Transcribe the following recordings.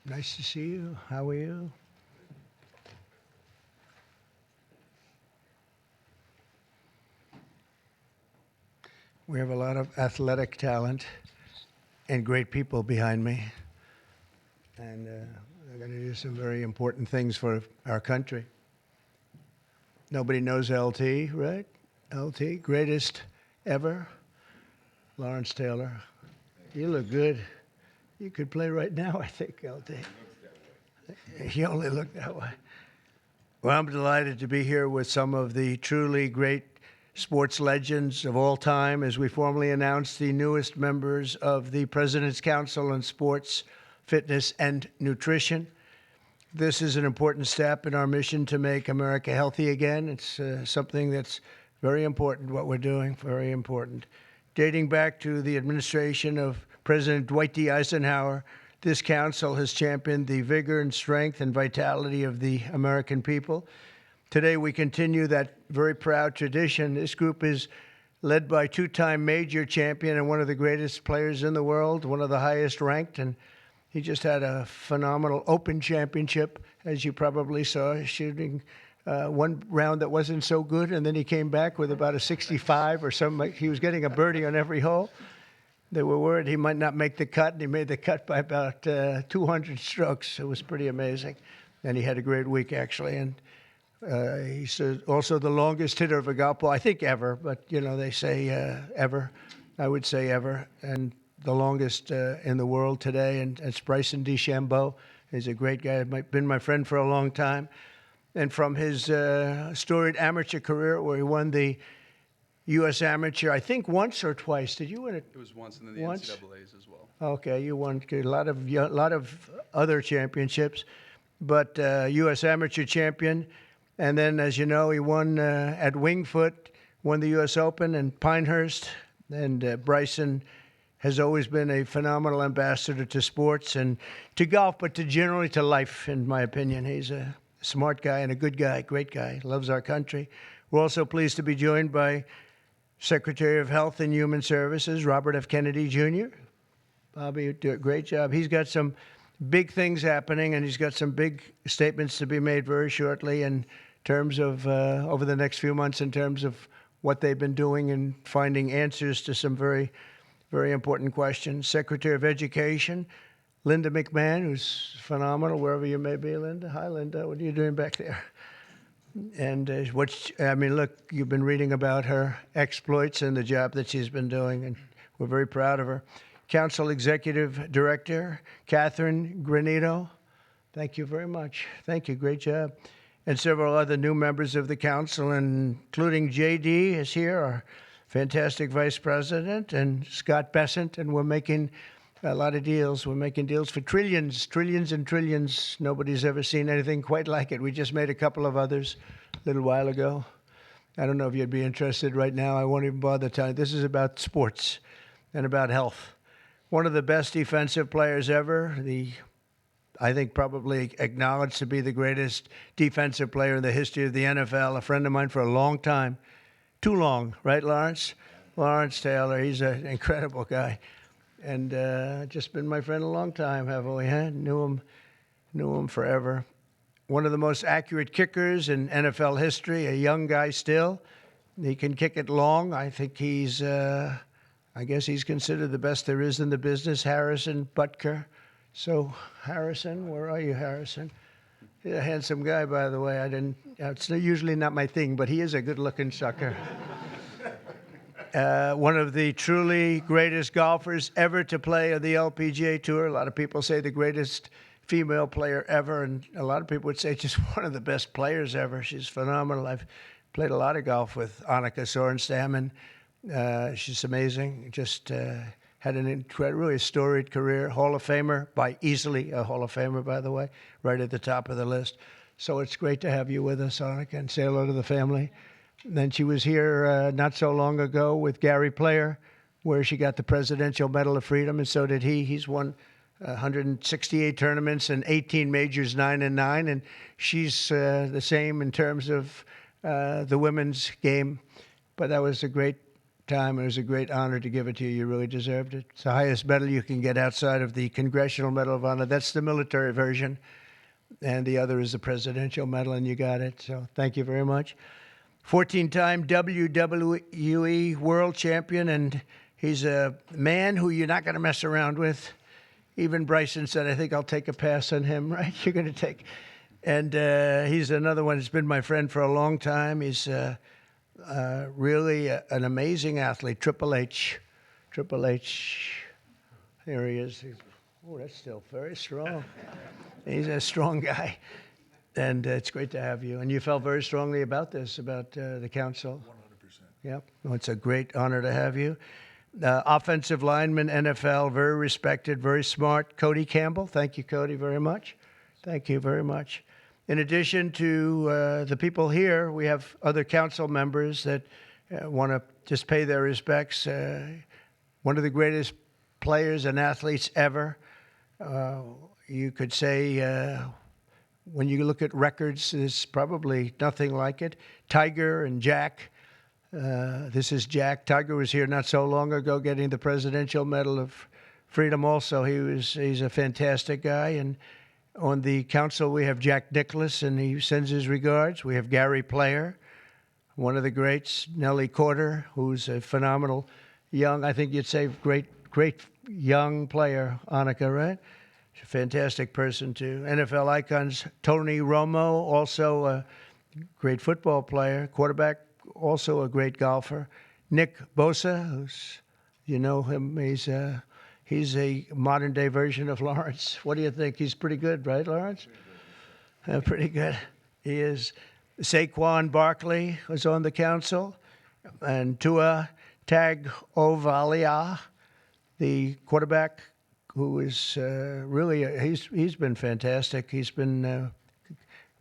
Nice to see you. How are you? We have a lot of athletic talent and great people behind me. And they're going to do some very important things for our country. Nobody knows LT, right? LT, greatest ever. Lawrence Taylor. You look good. You could play right now, I think, LT. You only look that way. Well, I'm delighted to be here with some of the truly great sports legends of all time as we formally announce the newest members of the President's Council on Sports, Fitness, and Nutrition. This is an important step in our mission to make America healthy again. It's something that's very important, what we're doing, very important. Dating back to the administration of President Dwight D. Eisenhower, this council has championed the vigor and strength and vitality of the American people. Today, we continue that very proud tradition. This group is led by two-time major champion and one of the greatest players in the world, one of the highest ranked, and he just had a phenomenal Open Championship, as you probably saw, shooting one round that wasn't so good, and then he came back with about a 65 or something. He was getting a birdie on every hole. They were worried he might not make the cut, and he made the cut by about 200 strokes. It was pretty amazing. And he had a great week, actually. And he's also the longest hitter of a golf ball, I think ever, but, you know, they say ever. I would say ever. And the longest in the world today, and it's Bryson DeChambeau. He's a great guy, been my friend for a long time. And from his storied amateur career, where he won the U.S. Amateur, I think once or twice. Did you win it? It was once, and then the Once? NCAAs as well. Okay, you won a lot of other championships, but U.S. Amateur champion. And then, as you know, he won at Winged Foot, won the U.S. Open and Pinehurst. And Bryson has always been a phenomenal ambassador to sports and to golf, but generally to life, in my opinion. He's a smart guy and a good guy, great guy, loves our country. We're also pleased to be joined by Secretary of Health and Human Services, Robert F. Kennedy, Jr. Bobby, you do a great job. He's got some big things happening, and he's got some big statements to be made very shortly in terms of, over the next few months, in terms of what they've been doing and finding answers to some very, very important questions. Secretary of Education, Linda McMahon, who's phenomenal, wherever you may be, Linda. Hi, Linda. What are you doing back there? And look, you've been reading about her exploits and the job that she's been doing, and we're very proud of her. Council Executive Director, Catherine Granito. Thank you very much. Thank you. Great job. And several other new members of the council, including J.D. is here, our fantastic vice president, and Scott Bessent, and we're making a lot of deals. We're making deals for trillions and trillions. Nobody's ever seen anything quite like it. We just made a couple of others a little while ago. I don't know if you'd be interested right now. I won't even bother telling you. This is about sports and about health. One of the best defensive players ever, I think probably acknowledged to be the greatest defensive player in the history of the NFL, a friend of mine for a long time. Too long, right, Lawrence? Lawrence Taylor, he's an incredible guy. And just been my friend a long time, haven't we? Huh? Knew him forever. One of the most accurate kickers in NFL history, a young guy still. He can kick it long. I think I guess he's considered the best there is in the business, Harrison Butker. So, Harrison, where are you, Harrison? He's a handsome guy, by the way. It's usually not my thing, but he is a good-looking sucker. One of the truly greatest golfers ever to play on the LPGA Tour. A lot of people say the greatest female player ever, and a lot of people would say just one of the best players ever. She's phenomenal. I've played a lot of golf with Annika Sorenstam, and she's amazing. Just had an really storied career. Hall of Famer, by easily a Hall of Famer, by the way, right at the top of the list. So it's great to have you with us, Annika, and say hello to the family. And then she was here not so long ago with Gary Player, where she got the Presidential Medal of Freedom, and so did he. He's won 168 tournaments and 18 majors, 9-9, and she's the same in terms of the women's game. But that was a great time. It was a great honor to give it to you. You really deserved it. It's the highest medal you can get outside of the Congressional Medal of Honor. That's the military version. And the other is the Presidential Medal, and you got it. So thank you very much. 14-time WWE World Champion, and he's a man who you're not going to mess around with. Even Bryson said, I think I'll take a pass on him, right? You're going to take. And he's another one that's been my friend for a long time. He's really an amazing athlete. Triple H. Triple H. Here he is. Oh, that's still very strong. He's a strong guy. And it's great to have you. And you felt very strongly about this, about the council. 100%. Yep. Well, it's a great honor to have you. Offensive lineman, NFL, very respected, very smart. Cody Campbell. Thank you, Cody, very much. Thank you very much. In addition to the people here, we have other council members that want to just pay their respects. One of the greatest players and athletes ever. You could say, when you look at records, there's probably nothing like it. Tiger and Jack. This is Jack. Tiger was here not so long ago getting the Presidential Medal of Freedom also. He's a fantastic guy. And on the council, we have Jack Nicklaus, and he sends his regards. We have Gary Player, one of the greats. Nellie Corder, who's a phenomenal young, I think you'd say great young player. Annika, right? She's a fantastic person, too. NFL icons, Tony Romo, also a great football player. Quarterback, also a great golfer. Nick Bosa, who's, you know him, he's a modern-day version of Lawrence. What do you think? He's pretty good, right, Lawrence? Pretty good. He is. Saquon Barkley was on the council. And Tua Tagovailoa, the quarterback, who is really, he's been fantastic. He's been,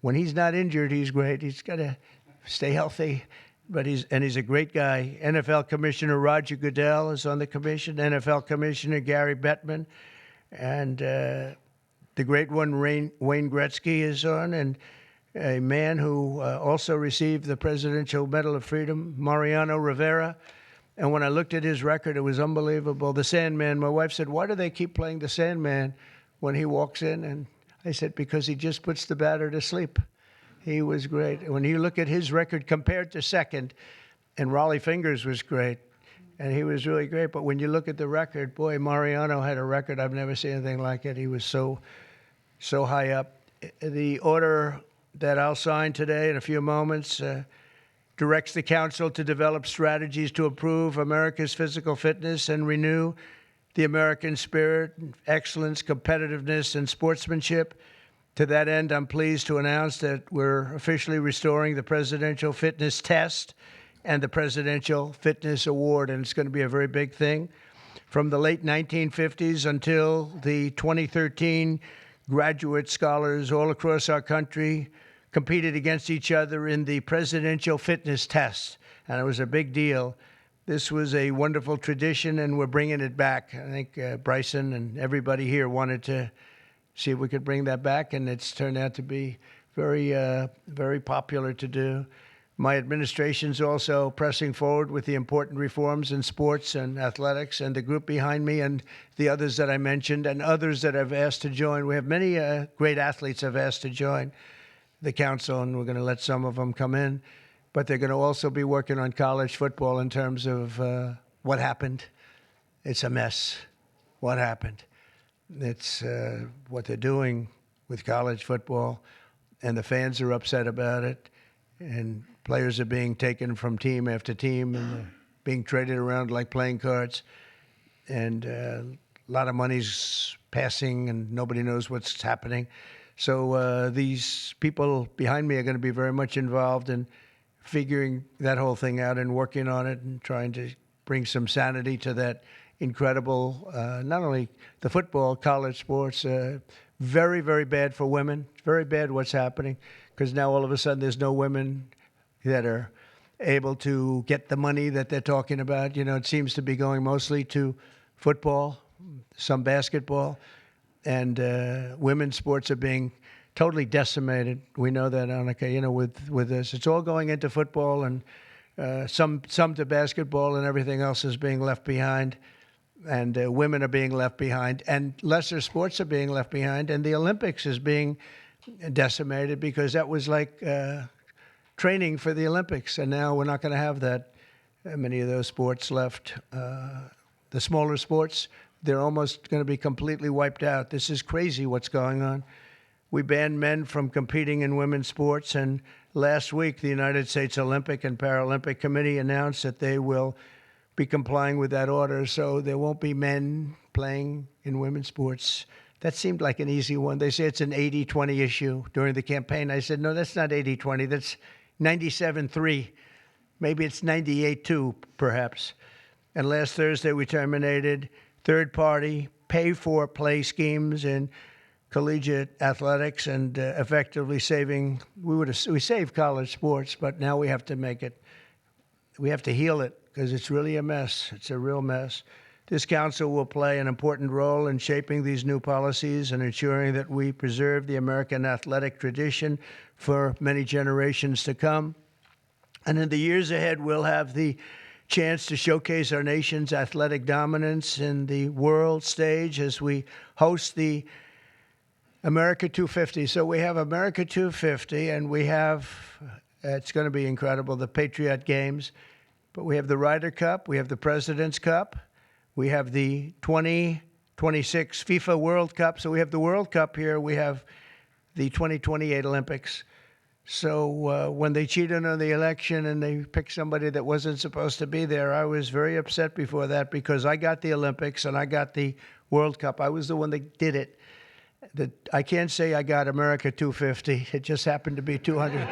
when he's not injured, he's great. He's got to stay healthy. But he's a great guy. NFL Commissioner Roger Goodell is on the commission. NFL Commissioner Gary Bettman. And the great one, Wayne Gretzky, is on. And a man who also received the Presidential Medal of Freedom, Mariano Rivera. And when I looked at his record, it was unbelievable. The Sandman, my wife said, why do they keep playing the Sandman when he walks in? And I said, because he just puts the batter to sleep. He was great. When you look at his record compared to second, and Raleigh Fingers was great, and he was really great. But when you look at the record, boy, Mariano had a record. I've never seen anything like it. He was so high up. The order that I'll sign today in a few moments directs the council to develop strategies to improve America's physical fitness and renew the American spirit, excellence, competitiveness, and sportsmanship. To that end, I'm pleased to announce that we're officially restoring the Presidential Fitness Test and the Presidential Fitness Award, and it's going to be a very big thing. From the late 1950s until the 2013, graduate scholars all across our country competed against each other in the Presidential Fitness Test, and it was a big deal. This was a wonderful tradition, and we're bringing it back. I think Bryson and everybody here wanted to see if we could bring that back, and it's turned out to be very popular to do. My administration's also pressing forward with the important reforms in sports and athletics, and the group behind me and the others that I mentioned and others that I've asked to join. We have many great athletes I've asked to join the council, and we're going to let some of them come in. But they're going to also be working on college football in terms of what happened. It's a mess. What happened? It's what they're doing with college football, and the fans are upset about it, and players are being taken from team after team and being traded around like playing cards, and a lot of money's passing, and nobody knows what's happening. So these people behind me are going to be very much involved in figuring that whole thing out and working on it and trying to bring some sanity to that incredible, not only the football, college sports, very, very bad for women. Very bad what's happening, because now all of a sudden there's no women that are able to get the money that they're talking about. You know, it seems to be going mostly to football, some basketball, and women's sports are being totally decimated. We know that, Annika, you know, with this. It's all going into football, and some to basketball, and everything else is being left behind. And women are being left behind, and lesser sports are being left behind, and the Olympics is being decimated because that was like training for the Olympics, and now we're not going to have that many of those sports left. The smaller sports, they're almost going to be completely wiped out. This is crazy what's going on. We banned men from competing in women's sports, and last week the United States Olympic and Paralympic Committee announced that they will be complying with that order, so there won't be men playing in women's sports. That seemed like an easy one. They say it's an 80-20 issue during the campaign. I said, no, that's not 80-20. That's 97-3. Maybe it's 98-2, perhaps. And last Thursday, we terminated third-party pay-for-play schemes in collegiate athletics and effectively we saved college sports, but now we have to heal it, because it's really a mess. It's a real mess. This council will play an important role in shaping these new policies and ensuring that we preserve the American athletic tradition for many generations to come. And in the years ahead, we'll have the chance to showcase our nation's athletic dominance in the world stage as we host the America 250. So we have America 250, and we have, it's going to be incredible, the Patriot Games. But we have the Ryder Cup, we have the President's Cup, we have the 2026 FIFA World Cup. So we have the World Cup here, we have the 2028 Olympics. So when they cheated on the election and they picked somebody that wasn't supposed to be there, I was very upset before that, because I got the Olympics and I got the World Cup. I was the one that did it. I can't say I got America 250. It just happened to be 200.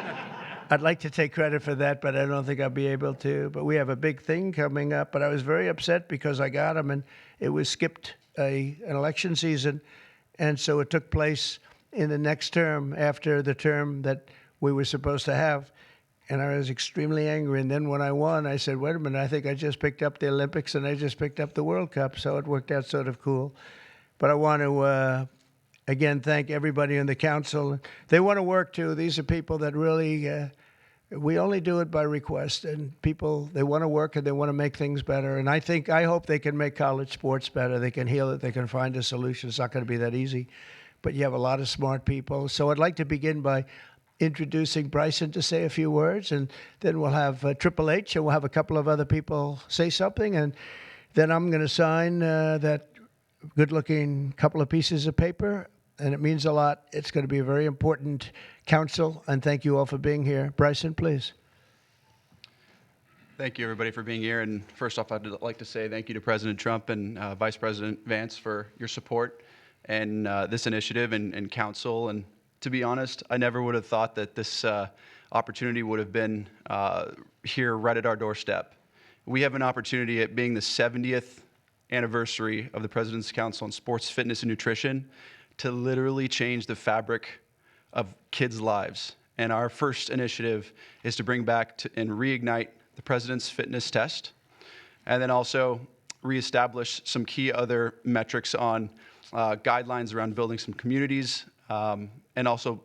I'd like to take credit for that, but I don't think I'll be able to. But we have a big thing coming up. But I was very upset because I got them, and it was skipped an election season. And so it took place in the next term, after the term that we were supposed to have. And I was extremely angry. And then when I won, I said, wait a minute, I think I just picked up the Olympics and I just picked up the World Cup. So it worked out sort of cool. But I want to again, thank everybody in the council. They want to work, too. These are people that really, we only do it by request. And people, they want to work and they want to make things better. And I hope they can make college sports better. They can heal it. They can find a solution. It's not going to be that easy. But you have a lot of smart people. So I'd like to begin by introducing Bryson to say a few words. And then we'll have Triple H, and we'll have a couple of other people say something. And then I'm going to sign that good-looking couple of pieces of paper, and it means a lot. It's going to be a very important council, and thank you all for being here. Bryson, please. Thank you, everybody, for being here. And first off, I'd like to say thank you to President Trump and Vice President Vance for your support and this initiative and council. And to be honest, I never would have thought that this opportunity would have been here right at our doorstep. We have an opportunity at being the 70th anniversary of the President's Council on Sports, Fitness, and Nutrition to literally change the fabric of kids' lives. And our first initiative is to bring back and reignite the President's Fitness Test, and then also reestablish some key other metrics on guidelines around building some communities, and also,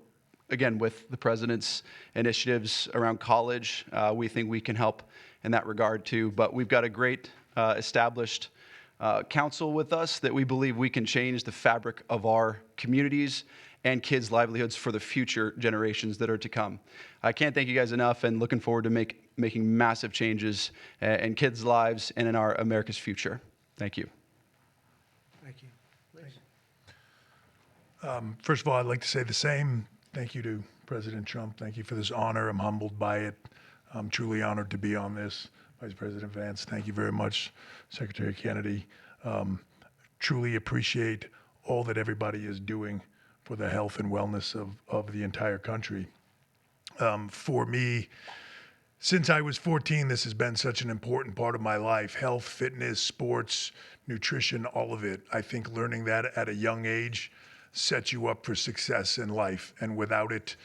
again, with the President's initiatives around college, we think we can help in that regard too. But we've got a great established council with us that we believe we can change the fabric of our communities and kids' livelihoods for the future generations that are to come. I can't thank you guys enough, and looking forward to making massive changes in kids' lives and in our America's future. Thank you. Thank you. First of all, I'd like to say the same. Thank you to President Trump. Thank you for this honor. I'm humbled by it. I'm truly honored to be on this. Vice President Vance, thank you very much. Secretary Kennedy, truly appreciate all that everybody is doing for the health and wellness of the entire country. For me, since I was 14, this has been such an important part of my life. Health, fitness, sports, nutrition, all of it. I think learning that at a young age sets you up for success in life. And without it,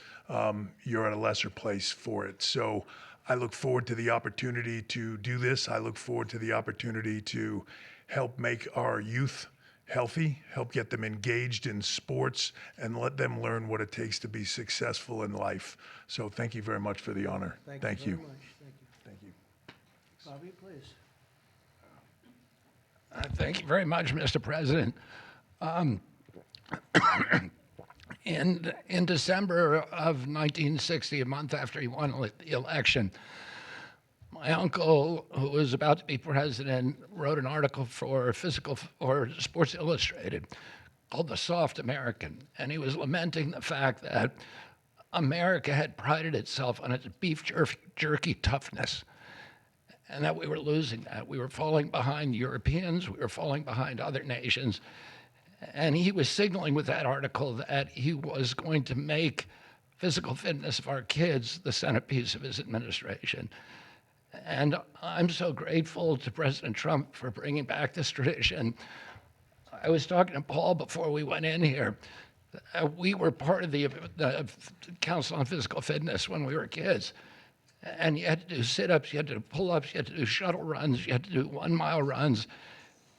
you're at a lesser place for it. So I look forward to the opportunity to do this. I look forward to the opportunity to help make our youth healthy, help get them engaged in sports, and let them learn what it takes to be successful in life. So thank you very much for the honor. Thank you. Very much. Thank you. Thank you. Bobby, please. Thank you very much, Mr. President. In December of 1960, a month after he won the election, my uncle, who was about to be president, wrote an article for Sports Illustrated called "The Soft American," and he was lamenting the fact that America had prided itself on its beef jerky toughness, and that we were losing that. We were falling behind Europeans. We were falling behind other nations. And he was signaling with that article that he was going to make physical fitness of our kids the centerpiece of his administration. And I'm so grateful to President Trump for bringing back this tradition. I was talking to Paul before we went in here. We were part of the Council on Physical Fitness when we were kids. And you had to do sit-ups, you had to do pull-ups, you had to do shuttle runs, you had to do 1 mile runs.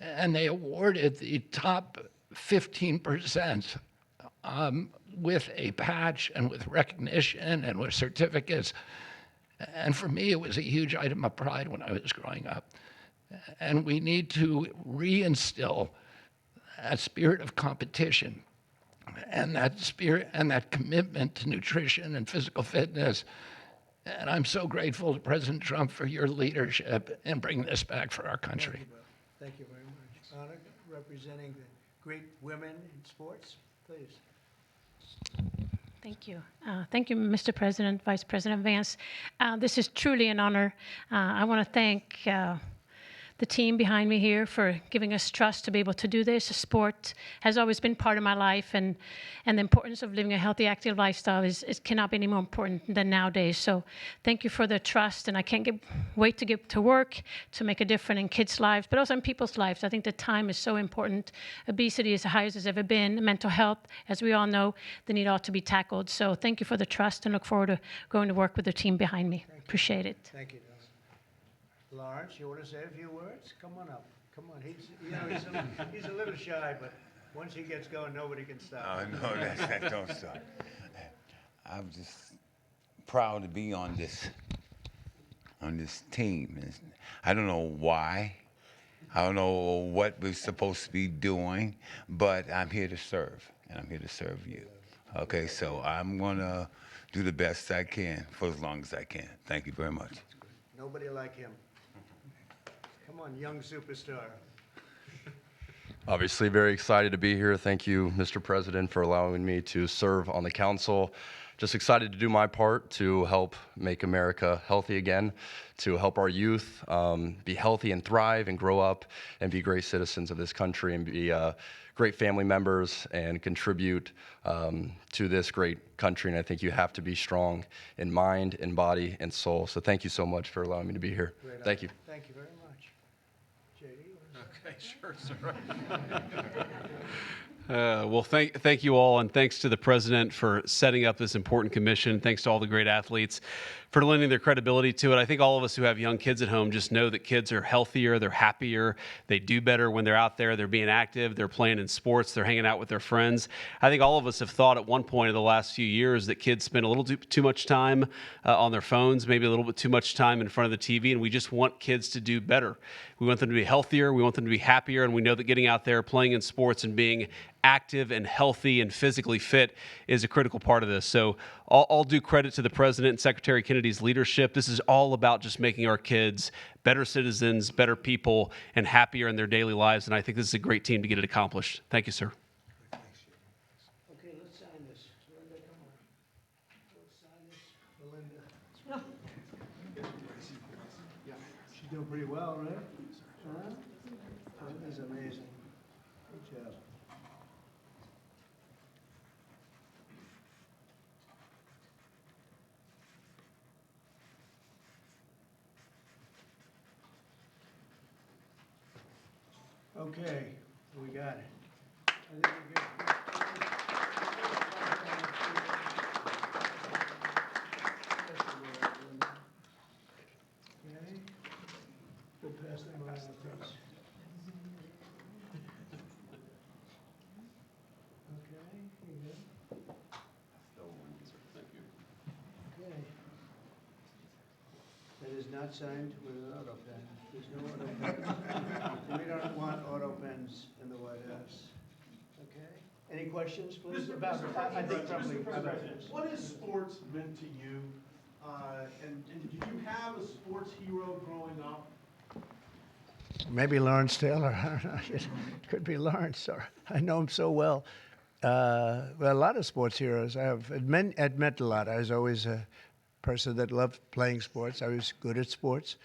And they awarded the top 15% with a patch and with recognition and with certificates. And for me, it was a huge item of pride when I was growing up. And we need to reinstill that spirit of competition and that spirit and that commitment to nutrition and physical fitness. And I'm so grateful to President Trump for your leadership in bringing this back for our country. Thank you very much. Anna, representing the great women in sports, please. Thank you. Thank you, Mr. President, Vice President Vance. This is truly an honor. I want to thank the team behind me here for giving us trust to be able to do this. Sport has always been part of my life, and the importance of living a healthy, active lifestyle cannot be any more important than nowadays. So thank you for the trust, and I can't wait to get to work to make a difference in kids' lives, but also in people's lives. I think the time is so important. Obesity is the highest it's ever been. Mental health, as we all know, the need ought to be tackled. So thank you for the trust, and look forward to going to work with the team behind me. Appreciate it. Thank you, Don. Lawrence, you want to say a few words? Come on up. Come on. He's a little shy, but once he gets going, nobody can stop. Oh, no, that don't stop. I'm just proud to be on this team. I don't know why. I don't know what we're supposed to be doing, but I'm here to serve, and I'm here to serve you. Okay, so I'm going to do the best I can for as long as I can. Thank you very much. Nobody like him. Come on, young superstar. Obviously, very excited to be here. Thank you, Mr. President, for allowing me to serve on the council. Just excited to do my part to help make America healthy again, to help our youth be healthy and thrive and grow up and be great citizens of this country and be great family members and contribute to this great country. And I think you have to be strong in mind, in body, and soul. So thank you so much for allowing me to be here. Thank you. Thank you very much. JD? Okay, sure, sir. Well, thank you all, and thanks to the president for setting up this important commission. Thanks to all the great athletes for lending their credibility to it. I think all of us who have young kids at home just know that kids are healthier, they're happier, they do better when they're out there, they're being active, they're playing in sports, they're hanging out with their friends. I think all of us have thought at one point in the last few years that kids spend a little too much time on their phones, maybe a little bit too much time in front of the TV, and we just want kids to do better. We want them to be healthier, we want them to be happier, and we know that getting out there, playing in sports, and being active and healthy and physically fit is a critical part of this. So all due credit to the President and Secretary Kennedy's leadership. This is all about just making our kids better citizens, better people, and happier in their daily lives. And I think this is a great team to get it accomplished. Thank you, sir. Okay, let's sign this. Linda, come on. Let's sign this. Belinda. She's doing pretty well, right? Huh? That is amazing. Good job. Okay, we got it. I think we're good. Okay. We'll pass them around, please. Okay, you good? Okay. That is not signed with an auto pen. There's no auto pen. We don't want auto pens in the White House. Okay? Any questions, please? I think probably Mr. about President, this. what has sports meant to you? And did you have a sports hero growing up? Maybe Lawrence Taylor. I don't know. It could be Lawrence. Or I know him so well. Well, a lot of sports heroes. It meant a lot. I was always a person that loved playing sports. I was good at sports.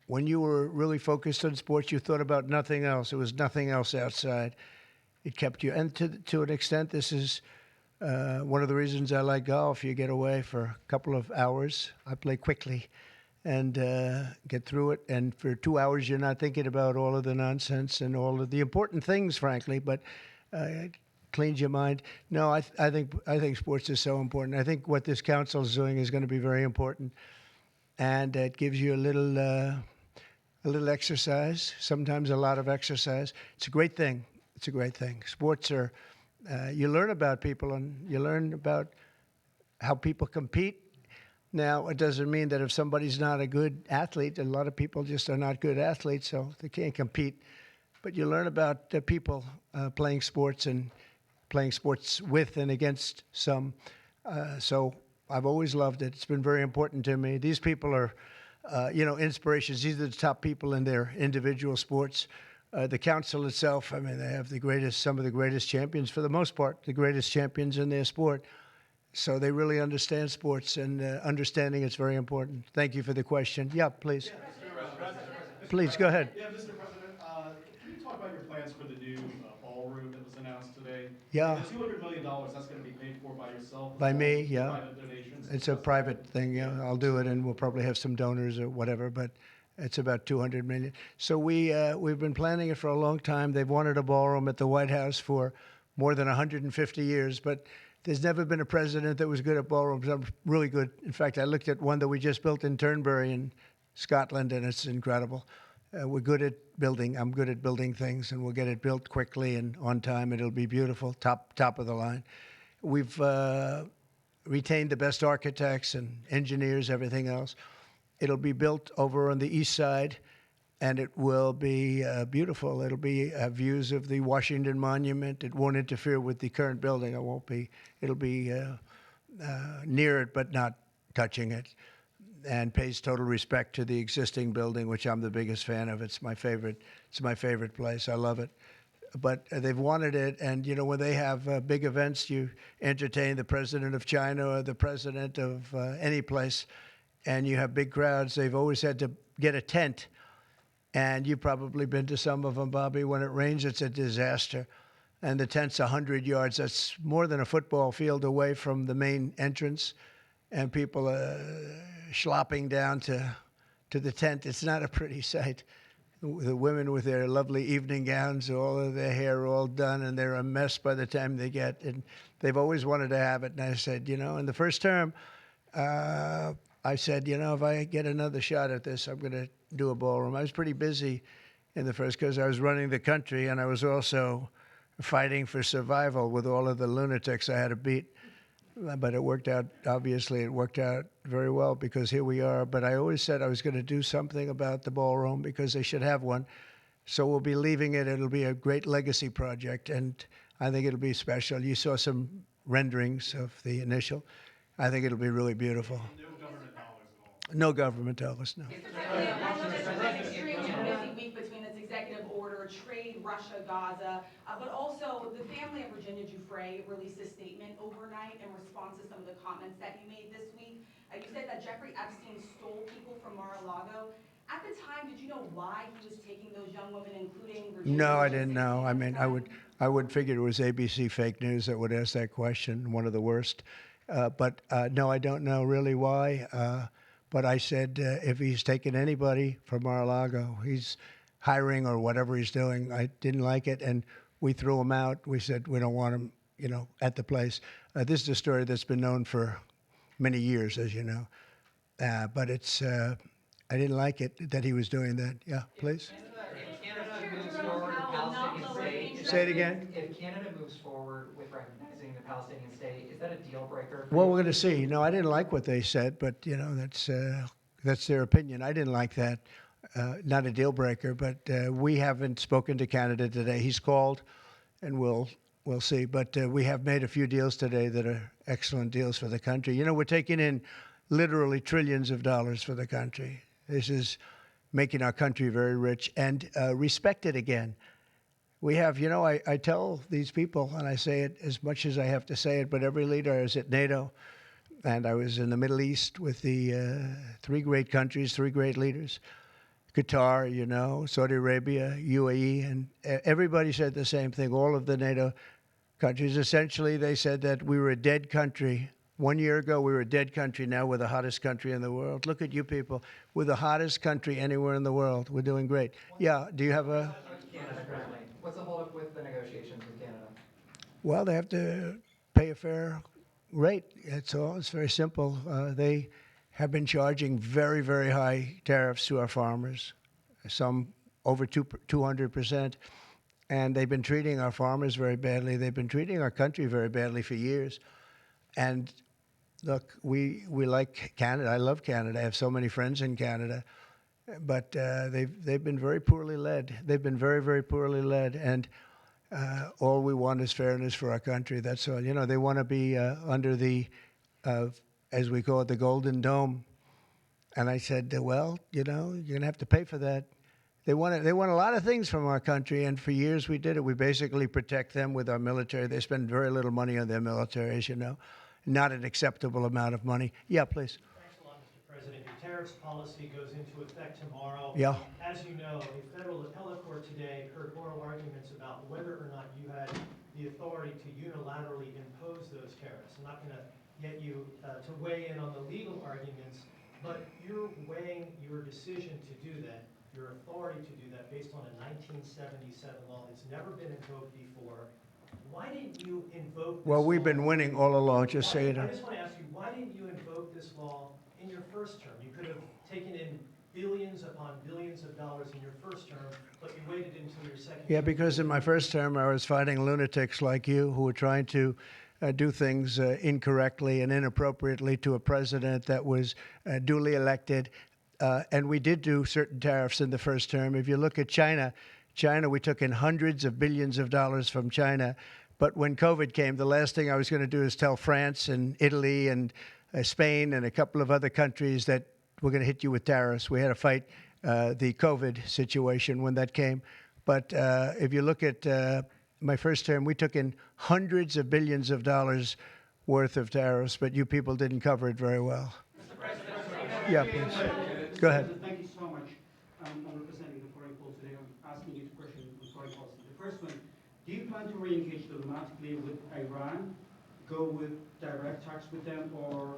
When you were really focused on sports, you thought about nothing else. There was nothing else outside. It kept you. And to an extent, this is one of the reasons I like golf. You get away for a couple of hours. I play quickly and get through it. And for 2 hours, you're not thinking about all of the nonsense and all of the important things, frankly, but it cleans your mind. No, I think sports is so important. I think what this council is doing is going to be very important, and it gives you a little exercise, sometimes a lot of exercise. It's a great thing. It's a great thing. Sports are, you learn about people and you learn about how people compete. Now, it doesn't mean that if somebody's not a good athlete, a lot of people just are not good athletes, so they can't compete. But you learn about people playing sports and playing sports with and against some. So I've always loved it. It's been very important to me. These people are, inspirations. These are the top people in their individual sports. The council itself, I mean, they have some of the greatest champions, for the most part, the greatest champions in their sport. So they really understand sports, and understanding it's very important. Thank you for the question. Yeah, please. Please, go ahead. Yeah, Mr. President, can you talk about your plans for the new ballroom that was announced today? Yeah. The $200 million, that's going to be paid for by yourself? By me, yeah. Private donations? It's a private thing. Yeah, I'll do it, and we'll probably have some donors or whatever. But it's about $200 million. So we've been planning it for a long time. They've wanted a ballroom at the White House for more than 150 years, but there's never been a president that was good at ballrooms. I'm really good. In fact, I looked at one that we just built in Turnberry in Scotland, and it's incredible. We're good at building. I'm good at building things, and we'll get it built quickly and on time. It'll be beautiful, top of the line. We've retained the best architects and engineers, everything else. It'll be built over on the east side, and it will be beautiful. It'll be views of the Washington Monument. It won't interfere with the current building. It'll be near it, but not touching it, and pays total respect to the existing building, which I'm the biggest fan of. It's my favorite. It's my favorite place. I love it. But they've wanted it, and when they have big events, you entertain the president of China or the president of any place, and you have big crowds. They've always had to get a tent, and you've probably been to some of them, Bobby. When it rains, it's a disaster, and the tent's 100 yards. That's more than a football field away from the main entrance, and people are schlopping down to the tent. It's not a pretty sight. The women with their lovely evening gowns, all of their hair all done, and they're a mess by the time they get. And they've always wanted to have it. And I said, in the first term, I said, if I get another shot at this, I'm going to do a ballroom. I was pretty busy in the first because I was running the country, and I was also fighting for survival with all of the lunatics I had to beat. But it worked out, obviously, it worked out very well because here we are. But I always said I was going to do something about the ballroom because they should have one. So we'll be leaving it. It'll be a great legacy project, and I think it'll be special. You saw some renderings of the initial. I think it'll be really beautiful. No government dollars, no. Extremely busy week between this executive order, trade, Russia, Gaza, but also the family of Virginia Giuffre released a statement overnight in response to some of the comments that you made this week. You said that Jeffrey Epstein stole people from Mar-a-Lago. At the time, did you know why he was taking those young women, including Virginia? No, I didn't know. I mean, I would figure it was ABC fake news that would ask that question, one of the worst. But no, I don't know really why. But I said, if he's taking anybody from Mar-a-Lago, he's hiring or whatever he's doing. I didn't like it, and we threw him out. We said we don't want him, at the place. This is a story that's been known for many years, as you know. But it's, I didn't like it that he was doing that. Yeah, please. If Canada moves forward with Palestinian state, Say it again. If Canada moves forward with recognizing the Palestinian state, is that a deal breaker? Well, we're going to see. No, I didn't like what they said, but that's That's their opinion. I didn't like that. Not a deal breaker, but we haven't spoken to Canada today. He's called, and we'll see. But we have made a few deals today that are excellent deals for the country. You know, we're taking in literally trillions of dollars for the country. This is making our country very rich and respected again. We have, you know, I tell these people, and I say it as much as I have to say it, but every leader is at NATO, and I was in the Middle East with the three great countries, three great leaders, Qatar, you know, Saudi Arabia, UAE, and everybody said the same thing. All of the NATO countries, essentially, they said that we were a dead country. 1 year ago, we were a dead country. Now we're the hottest country in the world. Look at you people. We're the hottest country anywhere in the world. We're doing great. Yeah, do you have a... Canada currently. What's the holdup with the negotiations with Canada? Well, they have to pay a fair rate. That's all. It's very simple. They have been charging very, very high tariffs to our farmers, some over 200%. And they've been treating our farmers very badly. They've been treating our country very badly for years. And look, we like Canada. I love Canada. I have so many friends in Canada. But they've been very poorly led. They've been very, very poorly led. And all we want is fairness for our country. That's all. You know, they want to be under the, as we call it, the Golden Dome. And I said, well, you know, you're going to have to pay for that. They want a lot of things from our country, and for years we did it. We basically protect them with our military. They spend very little money on their military, as you know. Not an acceptable amount of money. Yeah, please. Thanks a lot, Mr. President. Your tariffs policy goes into effect tomorrow. Yeah. As you know, a federal appellate court today heard oral arguments about whether or not you had the authority to unilaterally impose those tariffs. I'm not going to get you to weigh in on the legal arguments, but you're weighing your decision to do that, your authority to do that based on a 1977 law that's never been invoked before. Why didn't you invoke this Well, we've law? been winning all along. Just say it. I just want to ask you, why didn't you invoke this law in your first term? You could have taken in billions upon billions of dollars in your first term, but you waited until your second Yeah, term. because in my first term, I was fighting lunatics like you who were trying to do things incorrectly and inappropriately to a president that was duly elected. And we did do certain tariffs in the first term. If you look at China, we took in hundreds of billions of dollars from China. But when COVID came, the last thing I was going to do is tell France and Italy and Spain and a couple of other countries that we're going to hit you with tariffs. We had to fight the COVID situation when that came. But if you look at my first term, we took in hundreds of billions of dollars worth of tariffs, but you people didn't cover it very well. Yeah, please. Go ahead. Thank you so much. I'm representing the foreign policy today. I'm asking you two questions on foreign policy. The first one, do you plan to re-engage diplomatically with Iran, go with direct talks with them, or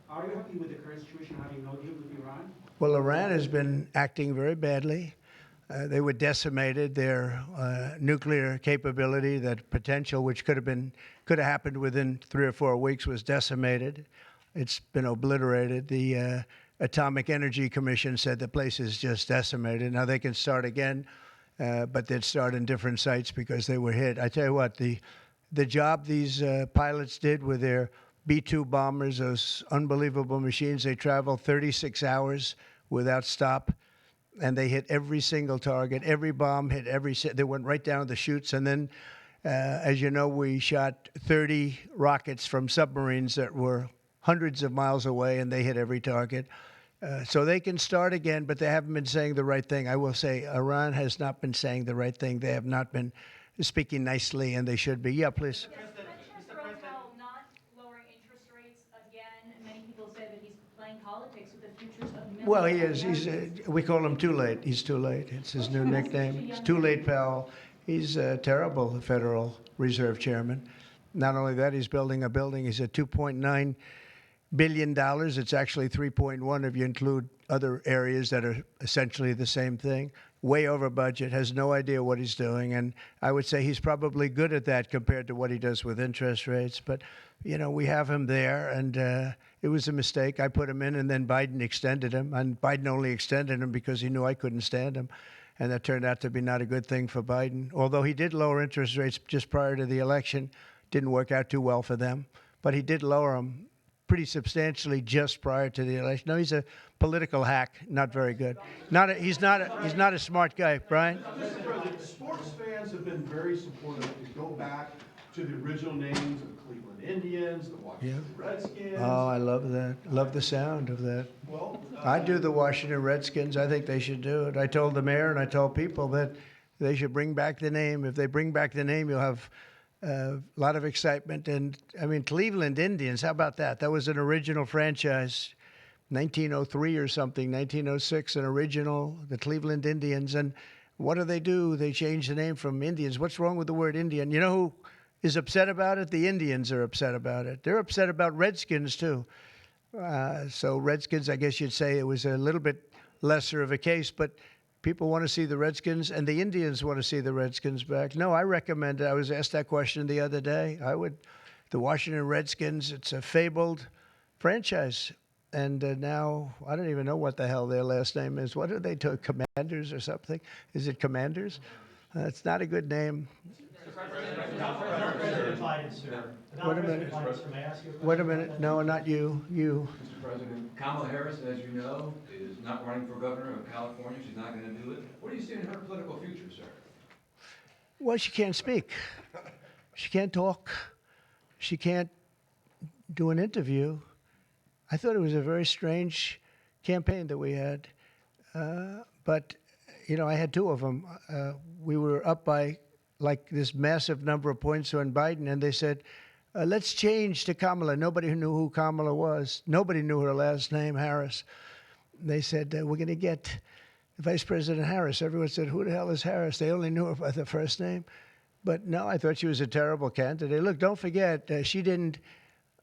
are you happy with the current situation, having no deal with Iran? Well, Iran has been acting very badly. They were decimated. Their nuclear capability, that potential, which could have happened within 3 or 4 weeks, was decimated. It's been obliterated. The Atomic Energy Commission said the place is just decimated. Now they can start again, but they'd start in different sites because they were hit. I tell you what, the job these pilots did with their B-2 bombers, those unbelievable machines, they traveled 36 hours without stop, and they hit every single target. Every bomb hit they went right down the chutes. And then, as you know, we shot 30 rockets from submarines that were hundreds of miles away, and they hit every target. So they can start again, but they haven't been saying the right thing. I will say Iran has not been saying the right thing. They have not been speaking nicely, and they should be. Yeah, please. Mr. Roosevelt not lowering interest rates again. Many people say that he's playing politics with the futures of millions. Well, he is. We call him Too Late. He's Too Late. It's his new nickname. He's Too Late, pal. He's a terrible Federal Reserve Chairman. Not only that, he's building a building. He's at $2.9 billion. It's actually 3.1 if you include other areas that are essentially the same thing. Way over budget, has no idea what he's doing. And I would say he's probably good at that compared to what he does with interest rates. But, you know, we have him there, and it was a mistake. I put him in, and then Biden extended him. And Biden only extended him because he knew I couldn't stand him. And that turned out to be not a good thing for Biden. Although he did lower interest rates just prior to the election, didn't work out too well for them. But he did lower them pretty substantially just prior to the election. No, he's a political hack, not very good. He's not a smart guy, Brian. Mr. President, sports fans have been very supportive to go back to the original names of the Cleveland Indians, the Washington Redskins. Oh, I love that. Love the sound of that. Well, I do the Washington Redskins. I think they should do it. I told the mayor and I told people that they should bring back the name. If they bring back the name, you'll have a lot of excitement. And I mean, Cleveland Indians, how about that? That was an original franchise, 1903 or something, 1906, an original, the Cleveland Indians. And what do? They changed the name from Indians. What's wrong with the word Indian? You know who is upset about it? The Indians are upset about it. They're upset about Redskins, too. So Redskins, I guess you'd say it was a little bit lesser of a case, but people want to see the Redskins, and the Indians want to see the Redskins back. No, I recommend it. I was asked that question the other day. The Washington Redskins, it's a fabled franchise. And now, I don't even know what the hell their last name is. What are they to Commanders or something? Is it Commanders? It's not a good name. Wait a minute. Wait a minute. No, not you. You. Mr. President, Kamala Harris, as you know, is not running for governor of California. She's not going to do it. What do you see in her political future, sir? Well, she can't speak. She can't talk. She can't do an interview. I thought it was a very strange campaign that we had. But, you know, I had two of them. We were up by like this massive number of points on Biden, and they said, let's change to Kamala. Nobody knew who Kamala was. Nobody knew her last name, Harris. They said, we're going to get Vice President Harris. Everyone said, who the hell is Harris? They only knew her by the first name. But no, I thought she was a terrible candidate. Look, don't forget, she didn't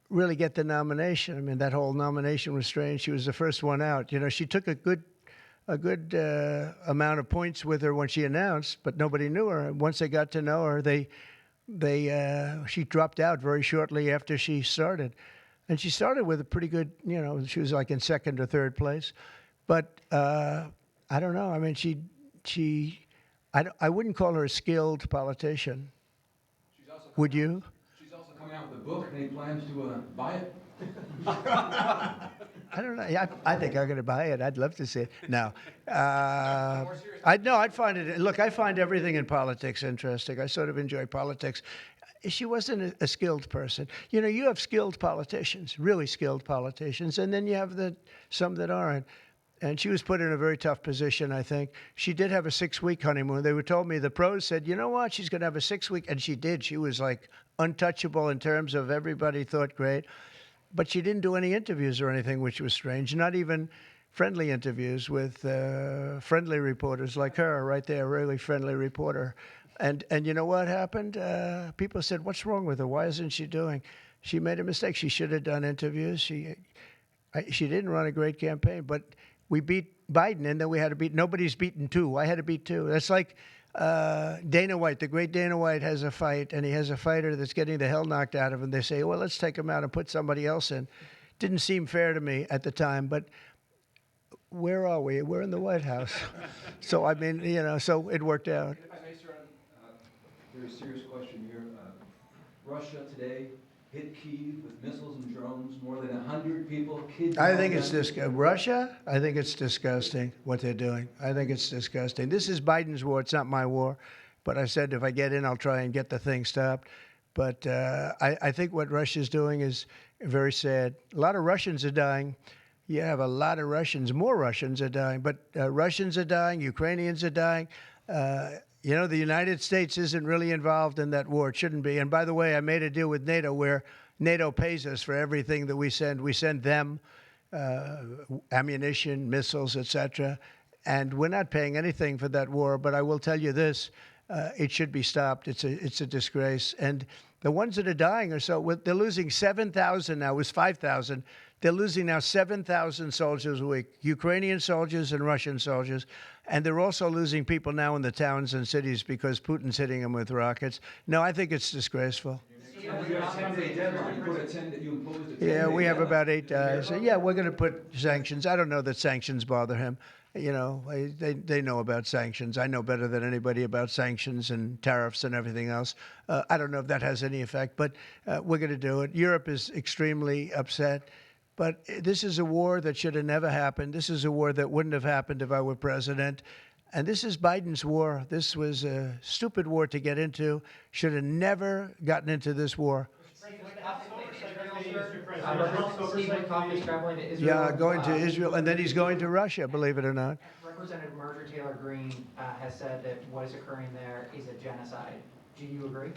really get the nomination. I mean, that whole nomination was strange. She was the first one out. You know, she took a good amount of points with her when she announced, but nobody knew her. And once they got to know her, she dropped out very shortly after she started. And she started with a pretty good, you know, she was like in second or third place. But I don't know. I mean, I wouldn't call her a skilled politician. Would you? She's also coming out with a book. Any plans to buy it? I don't know. I think I'm going to buy it. I'd love to see it. No. I'd find it. Look, I find everything in politics interesting. I sort of enjoy politics. She wasn't a skilled person. You know, you have skilled politicians, really skilled politicians, and then you have some that aren't. And she was put in a very tough position, I think. She did have a 6-week honeymoon. They told me, the pros said, you know what, she's going to have a 6-week, and she did. She was like untouchable in terms of everybody thought great. But she didn't do any interviews or anything, which was strange. Not even friendly interviews with friendly reporters like her right there, a really friendly reporter. And you know what happened? People said, what's wrong with her? Why isn't she doing? She made a mistake. She should have done interviews. She didn't run a great campaign, but we beat Biden, and then we had to beat, nobody's beaten two. I had to beat two. That's like Dana White, the great Dana White has a fight, and he has a fighter that's getting the hell knocked out of him. They say, well, let's take him out and put somebody else in. Didn't seem fair to me at the time, but where are we? We're in the White House. So, I mean, you know, so it worked out. If I may, sir, a very serious question here. Russia today hit Kyiv with missiles and drones, more than 100 people kidnapped. I think it's Russia, I think it's disgusting what they're doing. I think it's disgusting. This is Biden's war. It's not my war. But I said if I get in, I'll try and get the thing stopped. But I think what Russia's doing is very sad. A lot of Russians are dying. You have a lot of Russians. More Russians are dying. But Russians are dying. Ukrainians are dying. You know, the United States isn't really involved in that war. It shouldn't be. And by the way, I made a deal with NATO where NATO pays us for everything that we send. We send them ammunition, missiles, etc. And we're not paying anything for that war. But I will tell you this, it should be stopped. It's a disgrace. And the ones that are dying are they're losing 7,000 now. It was 5,000. They're losing now 7,000 soldiers a week, Ukrainian soldiers and Russian soldiers. And they're also losing people now in the towns and cities because Putin's hitting them with rockets. No, I think it's disgraceful. Yeah, we have about 8 days. Yeah, we're going to put sanctions. I don't know that sanctions bother him. You know, they know about sanctions. I know better than anybody about sanctions and tariffs and everything else. I don't know if that has any effect, but we're going to do it. Europe is extremely upset. But this is a war that should have never happened. This is a war that wouldn't have happened if I were president. And this is Biden's war. This was a stupid war to get into. Should have never gotten into this war. Steve Witkoff is traveling to Israel. Yeah, going to Israel, and then he's going to Russia, believe it or not. Representative Marjorie Taylor Greene has said that what is occurring there is a genocide. Do you agree?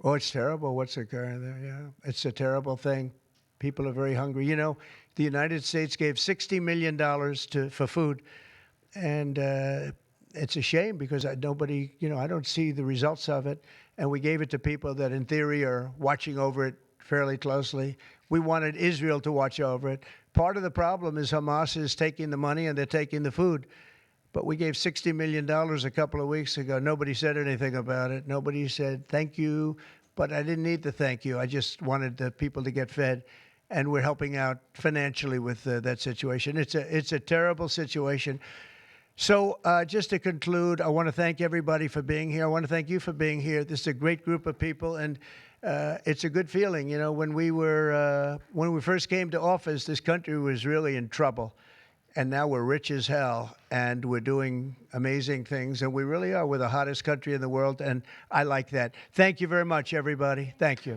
Oh, it's terrible what's occurring there, yeah. It's a terrible thing. People are very hungry. You know, the United States gave $60 million for food, and it's a shame because nobody, you know, I don't see the results of it, and we gave it to people that in theory are watching over it fairly closely. We wanted Israel to watch over it. Part of the problem is Hamas is taking the money and they're taking the food. But we gave $60 million a couple of weeks ago. Nobody said anything about it. Nobody said thank you, but I didn't need the thank you. I just wanted the people to get fed, and we're helping out financially with that situation. It's a terrible situation. So just to conclude, I want to thank everybody for being here. I want to thank you for being here. This is a great group of people, and it's a good feeling. You know, when we first came to office, this country was really in trouble. And now we're rich as hell, and we're doing amazing things, and we really are. We're the hottest country in the world, and I like that. Thank you very much, everybody. Thank you.